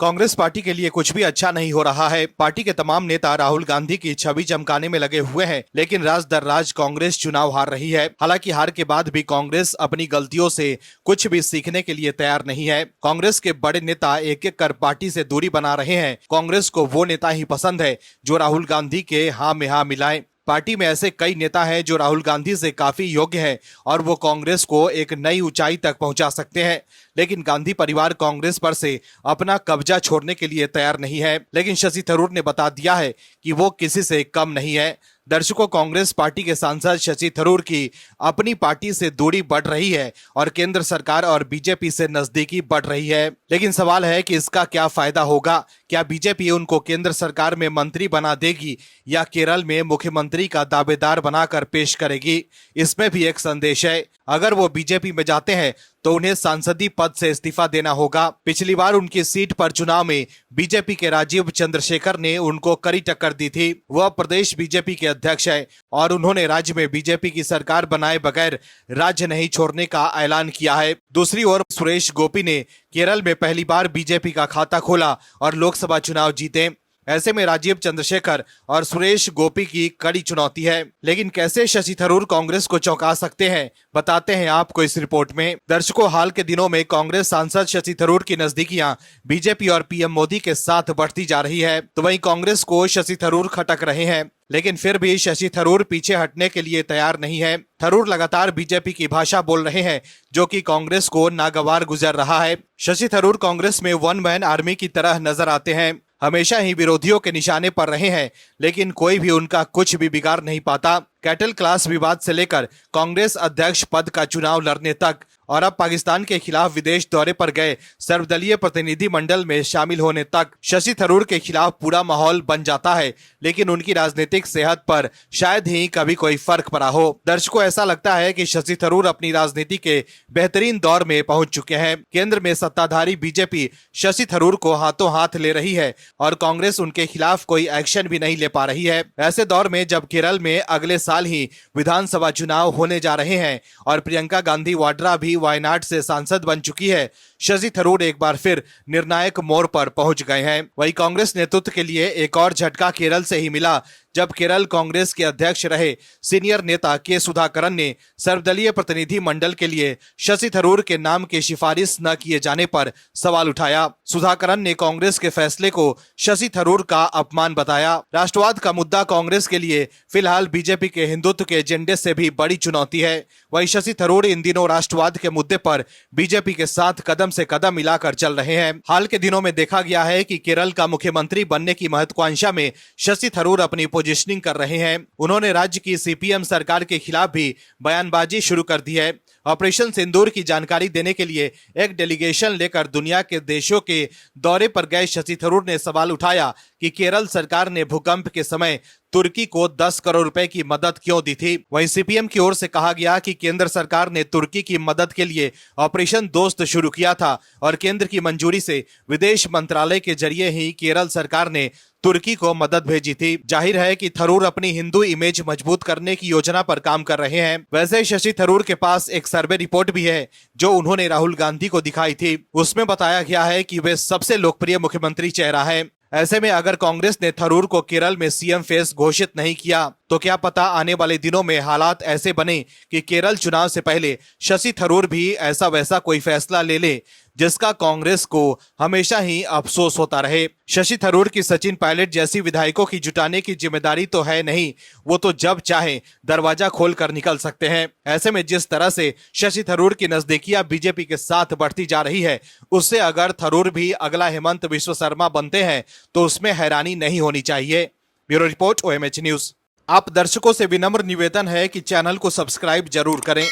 Congress party के लिए कुछ भी अच्छा नहीं हो रहा है। पार्टी के तमाम नेता राहुल गांधी की छवि चमकाने में लगे हुए हैं, लेकिन राज दर राज कांग्रेस चुनाव हार रही है। हालांकि हार के बाद भी कांग्रेस अपनी गलतियों से कुछ भी सीखने के लिए तैयार नहीं है। कांग्रेस के बड़े नेता एक एक कर पार्टी से दूरी बना रहे हैं। कांग्रेस को वो नेता ही पसंद है जो राहुल गांधी के हाँ में हाँ मिलाए। पार्टी में ऐसे कई नेता हैं जो राहुल गांधी से काफी योग्य हैं और वो कांग्रेस को एक नई ऊंचाई तक पहुंचा सकते हैं, लेकिन गांधी परिवार कांग्रेस पर से अपना कब्जा छोड़ने के लिए तैयार नहीं है। लेकिन शशि थरूर ने बता दिया है कि वो किसी से कम नहीं है। दर्शकों, कांग्रेस पार्टी के सांसद शशि थरूर की अपनी पार्टी से दूरी बढ़ रही है और केंद्र सरकार और बीजेपी से नजदीकी बढ़ रही है। लेकिन सवाल है कि इसका क्या फायदा होगा? क्या बीजेपी उनको केंद्र सरकार में मंत्री बना देगी या केरल में मुख्यमंत्री का दावेदार बनाकर पेश करेगी? इसमें भी एक संदेश है। अगर वो बीजेपी में जाते हैं तो उन्हें सांसदीय पद से इस्तीफा देना होगा। पिछली बार उनकी सीट पर चुनाव में बीजेपी के राजीव चंद्रशेखर ने उनको कड़ी टक्कर दी थी। वह प्रदेश बीजेपी के अध्यक्ष है और उन्होंने राज्य में बीजेपी की सरकार बनाए बगैर राज्य नहीं छोड़ने का ऐलान किया है। दूसरी ओर सुरेश गोपी ने केरल में पहली बार बीजेपी का खाता खोला और लोकसभा चुनाव जीते। ऐसे में राजीव चंद्रशेखर और सुरेश गोपी की कड़ी चुनौती है। लेकिन कैसे शशि थरूर कांग्रेस को चौंका सकते हैं, बताते हैं आपको इस रिपोर्ट में। दर्शकों, हाल के दिनों में कांग्रेस सांसद शशि थरूर की नजदीकियां बीजेपी और पीएम मोदी के साथ बढ़ती जा रही है, तो वहीं कांग्रेस को शशि थरूर खटक रहे हैं। लेकिन फिर भी शशि थरूर पीछे हटने के लिए तैयार नहीं है। थरूर लगातार बीजेपी की भाषा बोल रहे हैं, जो कि कांग्रेस को नागवार गुजर रहा है। शशि थरूर कांग्रेस में वन मैन आर्मी की तरह नजर आते हैं। हमेशा ही विरोधियों के निशाने पर रहे हैं, लेकिन कोई भी उनका कुछ भी बिगाड़ नहीं पाता। कैटल क्लास विवाद से लेकर कांग्रेस अध्यक्ष पद का चुनाव लड़ने तक और अब पाकिस्तान के खिलाफ विदेश दौरे पर गए सर्वदलीय प्रतिनिधि मंडल में शामिल होने तक शशि थरूर के खिलाफ पूरा माहौल बन जाता है। लेकिन उनकी राजनीतिक सेहत पर शायद ही कभी कोई फर्क पड़ा हो। दर्शकों, ऐसा लगता है कि शशि थरूर अपनी राजनीति के बेहतरीन दौर में पहुंच चुके हैं। केंद्र में सत्ताधारी बीजेपी शशि थरूर को हाथों हाथ ले रही है और कांग्रेस उनके खिलाफ कोई एक्शन भी नहीं ले पा रही है। ऐसे दौर में जब केरल में अगले साल ही विधानसभा चुनाव होने जा रहे हैं और प्रियंका गांधी वाड्रा भी वायनाड से सांसद बन चुकी है, शशि थरूर एक बार फिर निर्णायक मोड़ पर पहुंच गए हैं। वहीं कांग्रेस नेतृत्व के लिए एक और झटका केरल से ही मिला, जब केरल कांग्रेस के अध्यक्ष रहे सीनियर नेता के सुधाकरन ने सर्वदलीय प्रतिनिधि मंडल के लिए शशि थरूर के नाम की सिफारिश न किए जाने पर सवाल उठाया। सुधाकरन ने कांग्रेस के फैसले को शशि थरूर का अपमान बताया। राष्ट्रवाद का मुद्दा कांग्रेस के लिए फिलहाल बीजेपी के हिंदुत्व के एजेंडे से भी बड़ी चुनौती है। वहीं शशि थरूर इन दिनों राष्ट्रवाद के मुद्दे पर बीजेपी के साथ कदम से कदम मिलाकर चल रहे हैं। हाल के दिनों में देखा गया है कि केरल का मुख्यमंत्री बनने की महत्वाकांक्षा में शशि थरूर अपनी पोजीशनिंग कर रहे हैं। उन्होंने राज्य की सीपीएम सरकार के खिलाफ भी बयानबाजी शुरू कर दी है। ऑपरेशन सिंदूर की जानकारी देने के लिए एक डेलीगेशन लेकर दुनिया के देशों के दौरे पर गए शशि थरूर ने सवाल उठाया कि केरल सरकार ने भूकंप के समय तुर्की को 10 करोड़ रुपए की मदद क्यों दी थी। वहीं सीपीएम की ओर से कहा गया कि केंद्र सरकार ने तुर्की की मदद के लिए ऑपरेशन दोस्त शुरू किया था और केंद्र की मंजूरी से विदेश मंत्रालय के जरिए ही केरल सरकार ने तुर्की को मदद भेजी थी। जाहिर है कि थरूर अपनी हिंदू इमेज मजबूत करने की योजना पर काम कर रहे हैं। वैसे शशि थरूर के पास एक सर्वे रिपोर्ट भी है जो उन्होंने राहुल गांधी को दिखाई थी। उसमें बताया गया है कि वे सबसे लोकप्रिय मुख्यमंत्री चेहरा है। ऐसे में अगर कांग्रेस ने थरूर को केरल में सीएम फेस घोषित नहीं किया तो क्या पता आने वाले दिनों में हालात ऐसे बने कि केरल चुनाव से पहले शशि थरूर भी ऐसा वैसा कोई फैसला ले ले जिसका कांग्रेस को हमेशा ही अफसोस होता रहे। शशि थरूर की सचिन पायलट जैसी विधायकों की जुटाने की जिम्मेदारी तो है नहीं, वो तो जब चाहे दरवाजा खोल कर निकल सकते हैं। ऐसे में जिस तरह से शशि थरूर की नजदीकियां बीजेपी के साथ बढ़ती जा रही है, उससे अगर थरूर भी अगला हेमंत विश्व शर्मा बनते हैं तो उसमें हैरानी नहीं होनी चाहिए। Bureau report, OMH news. आप दर्शकों से विनम्र निवेदन है कि चैनल को सब्सक्राइब जरूर करें